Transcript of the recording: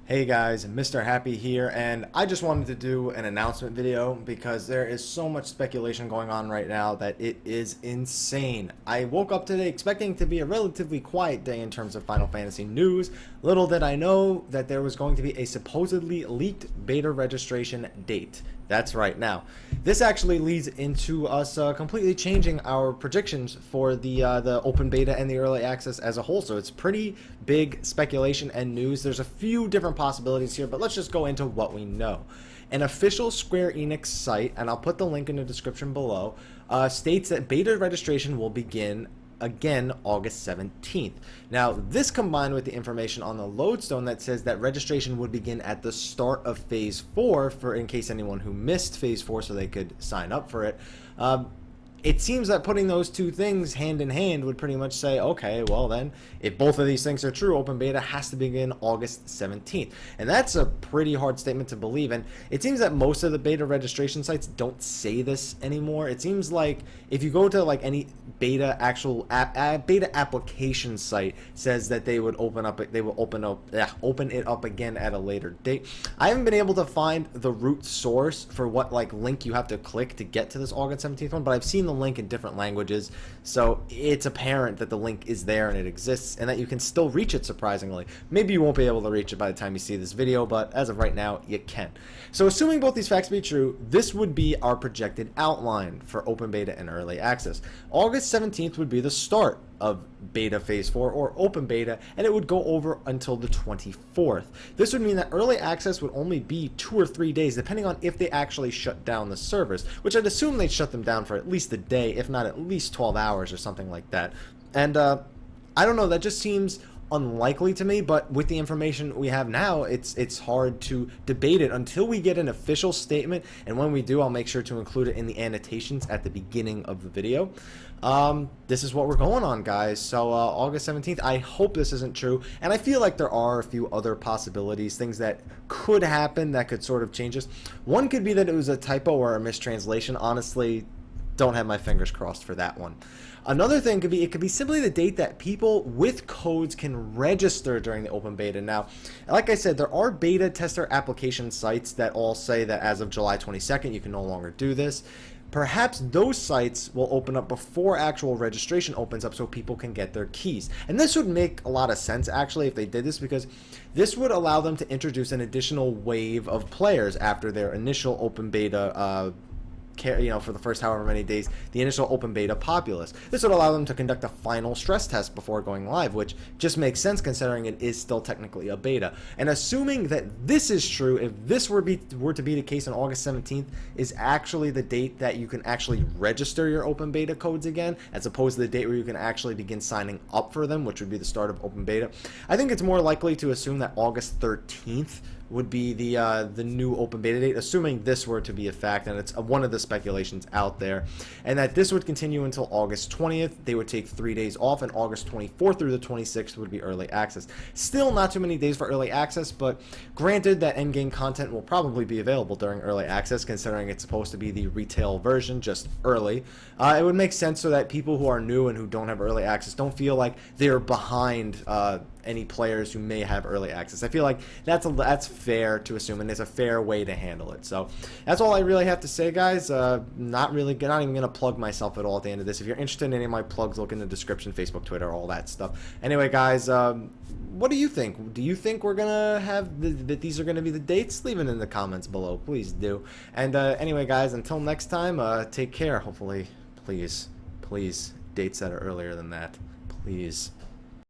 Hey guys, Mr. Happy here, and I just wanted to do an announcement video because there is so much speculation going on right now that it is insane. I woke up today expecting to be a relatively quiet day in terms of Final Fantasy news. Little did I know that there was going to be a supposedly leaked beta registration date. That's right. Now, this actually leads into us completely changing our predictions for the open beta and the early access as a whole. So it's pretty big speculation and news. There's a few different possibilities here, but let's just go into what we know. An official Square Enix site, and I'll put the link in the description below, states that beta registration will begin again August 17th. Now, this combined with the information on the Lodestone that says that registration would begin at the start of Phase 4, for in case anyone who missed Phase 4 so they could sign up for it, it seems that putting those two things hand in hand would pretty much say, okay, well then, if both of these things are true, open beta has to begin August 17th. And that's a pretty hard statement to believe. And it seems that most of the beta registration sites don't say this anymore. It seems like if you go to like any beta beta application site says that they would open it up again at a later date. I haven't been able to find the root source for what like link you have to click to get to this August 17th one, but I've seen the link in different languages, so it's apparent that the link is there and it exists and that you can still reach it, surprisingly. Maybe you won't be able to reach it by the time you see this video, but as of right now you can. So assuming both these facts be true, this would be our projected outline for open beta and early access. August 17th would be the start of beta phase 4 or open beta, and it would go over until the 24th. This would mean that early access would only be 2 or 3 days, depending on if they actually shut down the servers, which I'd assume they'd shut them down for at least a day, if not at least 12 hours or something like that. And I don't know, that just seems unlikely to me, but with the information we have now, it's hard to debate it until we get an official statement, and when we do, I'll make sure to include it in the annotations at the beginning of the video. This is what we're going on, guys. So August 17th, I hope this isn't true, and I feel like there are a few other possibilities, things that could happen that could sort of change this. One could be that it was a typo or a mistranslation. Honestly, don't have my fingers crossed for that one. Another thing could be, it could be simply the date that people with codes can register during the open beta. Now, like I said, there are beta tester application sites that all say that as of July 22nd, you can no longer do this. Perhaps those sites will open up before actual registration opens up so people can get their keys. And this would make a lot of sense, actually, if they did this, because this would allow them to introduce an additional wave of players after their initial open beta for the first however many days, the initial open beta populace. This would allow them to conduct a final stress test before going live, which just makes sense considering it is still technically a beta. And assuming that this is true, if this were to be the case on August 17th is actually the date that you can actually register your open beta codes again, as opposed to the date where you can actually begin signing up for them, which would be the start of open beta, I think it's more likely to assume that August 13th would be the new open beta date, assuming this were to be a fact, and it's one of the speculations out there, and that this would continue until August 20th. They would take 3 days off, and August 24th through the 26th would be early access. Still not too many days for early access, but granted that endgame content will probably be available during early access, considering it's supposed to be the retail version, just early. It would make sense so that people who are new and who don't have early access don't feel like they're behind any players who may have early access. I feel like that's fair to assume, and it's a fair way to handle it. So that's all I really have to say, guys. Not even gonna plug myself at all at the end of this. If you're interested in any of my plugs, look in the description, Facebook, Twitter, all that stuff. Anyway, guys, what do you think? Do you think we're gonna have that these are gonna be the dates? Leave it in the comments below, please do. And anyway, guys, until next time, take care. Hopefully, please, dates that are earlier than that, please.